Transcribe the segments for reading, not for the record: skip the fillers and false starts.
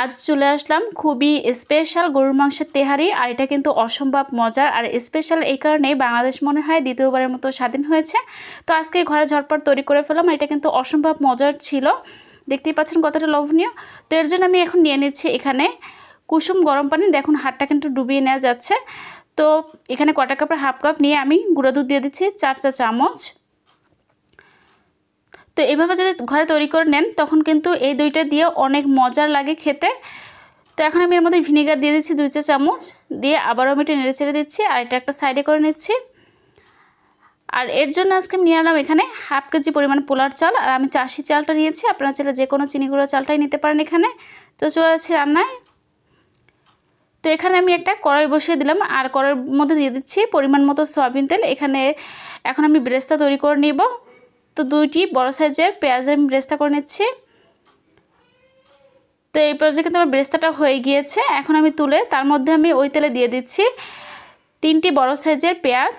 আজ চলে আসলাম খুবই স্পেশাল গরুর মাংসের তেহারি। আর এটা কিন্তু অসম্ভব মজার আর স্পেশাল এই কারণেই বাংলাদেশ মনে হয় দ্বিতীয়বারের মতো স্বাধীন হয়েছে। তো আজকে ঘরে ঝটপট তৈরি করে ফেললাম। এটা কিন্তু অসম্ভব মজার ছিল, দেখতেই পাচ্ছেন কতটা লোভনীয়। তো এর জন্য আমি এখন নিয়ে নিচ্ছি এখানে কুসুম গরম পানি। দেখুন হাতটা কিন্তু ডুবিয়ে নেওয়া যাচ্ছে। তো এখানে কটা কাপের হাফ কাপ নিয়ে আমি গুঁড়া দুধ দিয়ে দিচ্ছি 4 চা চামচ। তো এভাবে যদি ঘরে তৈরি করে নেন তখন কিন্তু এই দইটা দিয়ে অনেক মজার লাগে খেতে। তো এখন আমি এর মধ্যে ভিনেগার দিয়ে দিচ্ছি 2 চা চামচ, দিয়ে আবারও আমি একটু নেড়ে চেড়ে দিচ্ছি আর এটা একটা সাইডে করে নিচ্ছি। আর এর জন্য আজকে আমি নিয়ে আনলাম এখানে হাফ কেজি পরিমাণ পোলার চাল, আর আমি চাষি চালটা নিয়েছি, আপনারা চাইলে যে কোনো চিনি গুঁড়ো চালটাই নিতে পারেন এখানে। তো চলে যাচ্ছি রান্নায়। তো এখানে আমি একটা কড়াই বসিয়ে দিলাম আর কড়াইয়ের মধ্যে দিয়ে দিচ্ছি পরিমাণ মতো সয়াবিন তেল। এখানে এখন আমি ব্রেস্তা তৈরি করে নিব। তো 2টি বড় সাইজের পেঁয়াজের আমি ব্রেস্তা করে নিচ্ছি। তো এই পর্যায়ে কিন্তু আমার ব্রেস্তাটা হয়ে গিয়েছে। এখন আমি তুলে তার মধ্যে আমি ওই তেলে দিয়ে দিচ্ছি 3টি বড় সাইজের পেঁয়াজ।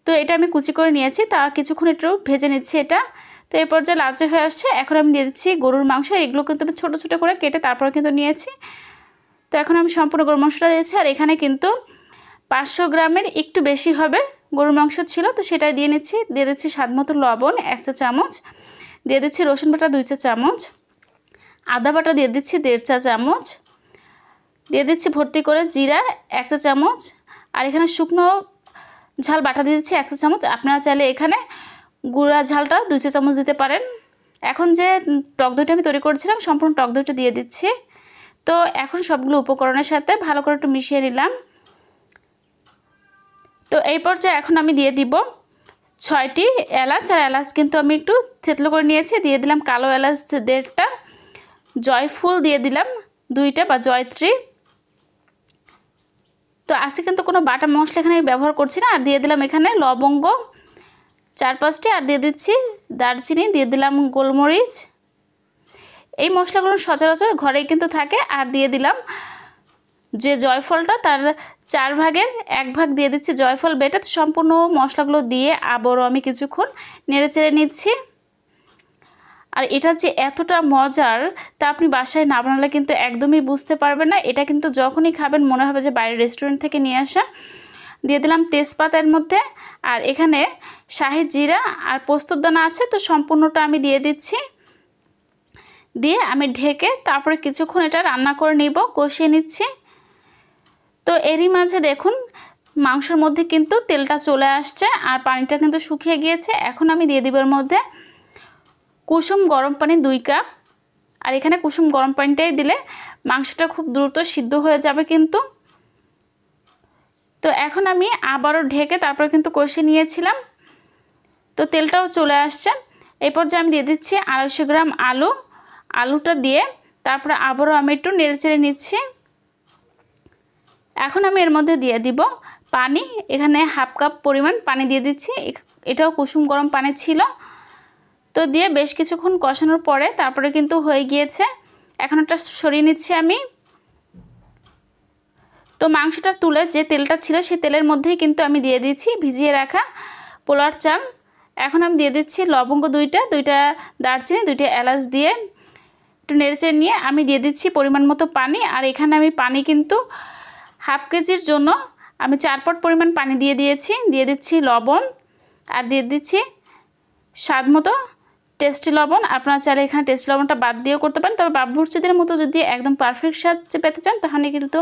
তো এটা আমি কুচি করে নিয়েছি, তা কিছুক্ষণ একটু ভেজে নিচ্ছি এটা। তো এই পর্যায়ে লালচে হয়ে আসছে। এখন আমি দিয়ে দিচ্ছি গরুর মাংস। এগুলো কিন্তু আমি ছোটো ছোটো করে কেটে তারপরে কিন্তু নিয়েছি। তো এখন আমি সম্পূর্ণ গরুর মাংসটা দিয়েছি। আর এখানে কিন্তু 500 গ্রামের একটু বেশি হবে গরুর মাংস ছিল, তো সেটাই দিয়ে নিচ্ছি। দিয়ে দিচ্ছি স্বাদ মতো লবণ 1 চা চামচ, দিয়ে দিচ্ছি রসুন বাটা 2 চা চামচ, আদা বাটা দিয়ে দিচ্ছি 1.5 চা চামচ, দিয়ে দিচ্ছি ভর্তি করে জিরা 1 চা চামচ, আর এখানে শুকনো ঝাল বাটা দিয়ে দিচ্ছি 1 চা চামচ। আপনারা চাইলে এখানে গুঁড়া ঝালটা 2 চা চামচ দিতে পারেন। এখন যে টক দইটা আমি তৈরি করেছিলাম সম্পূর্ণ টক দইটা দিয়ে দিচ্ছি। তো এখন সবগুলো উপকরণের সাথে ভালো করে একটু মিশিয়ে নিলাম। তো এই পর্যায়ে এখন আমি দিয়ে দিব 6টি এলাচ। আর এলাচ কিন্তু আমি একটু থেতলো করে নিয়েছি। দিয়ে দিলাম কালো এলাচ 1.5টা, জয়ফুল দিয়ে দিলাম 2টা বা জয়ত্রী। তো আজকে কিন্তু কোনো বাটা মশলা এখানে ব্যবহার করছি না। আর দিয়ে দিলাম এখানে লবঙ্গ 4-5টি, আর দিয়ে দিচ্ছি দারচিনি, দিয়ে দিলাম গোলমরিচ। এই মশলাগুলো সচরাচর ঘরেই কিন্তু থাকে। আর দিয়ে দিলাম যে জয়ফলটা তার 4 ভাগের 1 ভাগ দিয়ে দিচ্ছি জয়ফল বেটে। তো সম্পূর্ণ মশলাগুলো দিয়ে আবারও আমি কিছুক্ষণ নেড়ে চেড়ে নিচ্ছি। আর এটা যে এতটা মজার তা আপনি বাসায় না বানালে কিন্তু একদমই বুঝতে পারবেন না। এটা কিন্তু যখনই খাবেন মনে হবে যে বাইরের রেস্টুরেন্ট থেকে নিয়ে আসা। দিয়ে দিলাম তেজপাতার মধ্যে, আর এখানে শাহি জিরা আর পোস্তর দানা আছে, তো সম্পূর্ণটা আমি দিয়ে দিচ্ছি। দিয়ে আমি ঢেকে তারপরে কিছুক্ষণ এটা রান্না করে নিব, কষিয়ে নিচ্ছি। তো এরই মাঝে দেখুন মাংসের মধ্যে কিন্তু তেলটা চলে আসছে আর পানিটা কিন্তু শুকিয়ে গিয়েছে। এখন আমি দিয়ে দিব এর মধ্যে কুসুম গরম পানি 2 কাপ। আর এখানে কুসুম গরম পানিটাই দিলে মাংসটা খুব দ্রুত সিদ্ধ হয়ে যাবে কিন্তু। তো এখন আমি আবারও ঢেকে তারপর কিন্তু কষিয়ে নিয়েছিলাম। তো তেলটাও চলে আসছে। এই পর্যায়ে আমি দিয়ে দিচ্ছি 250 গ্রাম আলু। আলুটা দিয়ে তারপরে আবারও আমি একটু নেড়ে চেড়ে নিচ্ছি। এখন আমি এর মধ্যে দিয়ে দিব পানি। এখানে হাফ কাপ পরিমাণ পানি দিয়ে দিচ্ছি। এটাও কুসুম গরম পানি ছিল। তো দিয়ে বেশ কিছুক্ষণ কষানোর পরে তারপরে কিন্তু হয়ে গিয়েছে। এখন এটা সরিয়ে নিচ্ছি আমি। তো মাংসটা তুলে যে তেলটা ছিল সেই তেলের মধ্যেই কিন্তু আমি দিয়ে দিচ্ছি ভিজিয়ে রাখা পোলার চাল। এখন আমি দিয়ে দিচ্ছি লবঙ্গ 2টা, দারচিনি 2টা এলাচ দিয়ে একটু নেড়েচেড়ে নিয়ে আমি দিয়ে দিচ্ছি পরিমাণ মতো পানি। আর এখানে আমি পানি কিন্তু হাফ কেজির জন্য আমি 4 পট পরিমাণ পানি দিয়ে দিয়েছি। দিয়ে দিচ্ছি লবণ, আর দিয়ে দিচ্ছি স্বাদ মতো টেস্টি লবণ। আপনারা চাইলে এখানে টেস্টি লবণটা বাদ দিয়েও করতে পারেন, তবে বাবুর্চিদের মতো যদি একদম পারফেক্ট স্বাদ পেতে চান তাহলে কিন্তু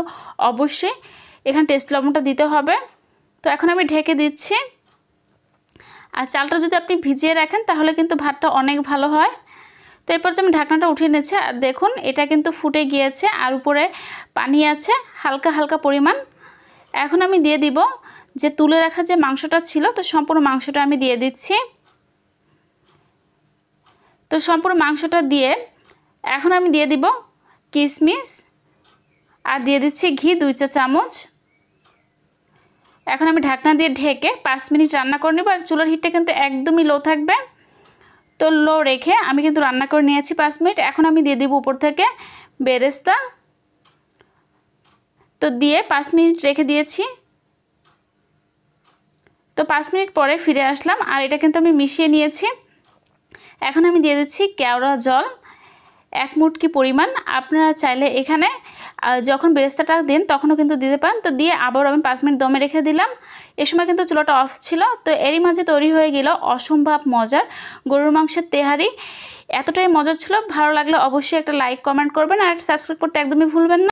অবশ্যই এখানে টেস্টি লবণটা দিতে হবে। তো এখন আমি ঢেকে দিচ্ছি। আর চালটা যদি আপনি ভিজিয়ে রাখেন তাহলে কিন্তু ভাতটা অনেক ভালো হয়। তো এরপর যে আমি ঢাকনাটা উঠিয়ে নিয়েছি, আর দেখুন এটা কিন্তু ফুটে গিয়েছে আর উপরে পানি আছে হালকা হালকা পরিমাণ। এখন আমি দিয়ে দিব যে তুলে রাখা যে মাংসটা ছিল, তো সম্পূর্ণ মাংসটা আমি দিয়ে দিচ্ছি। তো সম্পূর্ণ মাংসটা দিয়ে এখন আমি দিয়ে দিব কিশমিশ, আর দিয়ে দিচ্ছি ঘি 2 চা চামচ। এখন আমি ঢাকনা দিয়ে ঢেকে 5 মিনিট রান্না করে নেব। আর চুলার হিটটা কিন্তু একদমই লো থাকবে। তো লো রেখে আমি কিন্তু রান্না করে নিয়েছি 5 মিনিট। এখন আমি দিয়ে দিব উপর থেকে বেরেস্তা। তো দিয়ে 5 মিনিট রেখে দিয়েছি। তো 5 মিনিট পরে ফিরে আসলাম আর এটা কিন্তু আমি মিশিয়ে নিয়েছি। এখন আমি দিয়ে দিচ্ছি কেওড়া জল 1 মুটকি পরিমাণ। আপনারা চাইলে এখানে যখন বেরেস্তাটা দেন তখনও কিন্তু দিতে পারেন। তো দিয়ে আবার আমি 5 মিনিট দমে রেখে দিলাম। এ সময় কিন্তু চুলাটা অফ ছিল। তো এরই মাঝে তৈরি হয়ে গেল অসম্ভব মজার গরুর মাংসের তেহারি। এতটাই মজার ছিল, ভালো লাগলে অবশ্যই একটা লাইক কমেন্ট করবেন আর সাবস্ক্রাইব করতে একদমই ভুলবেন না।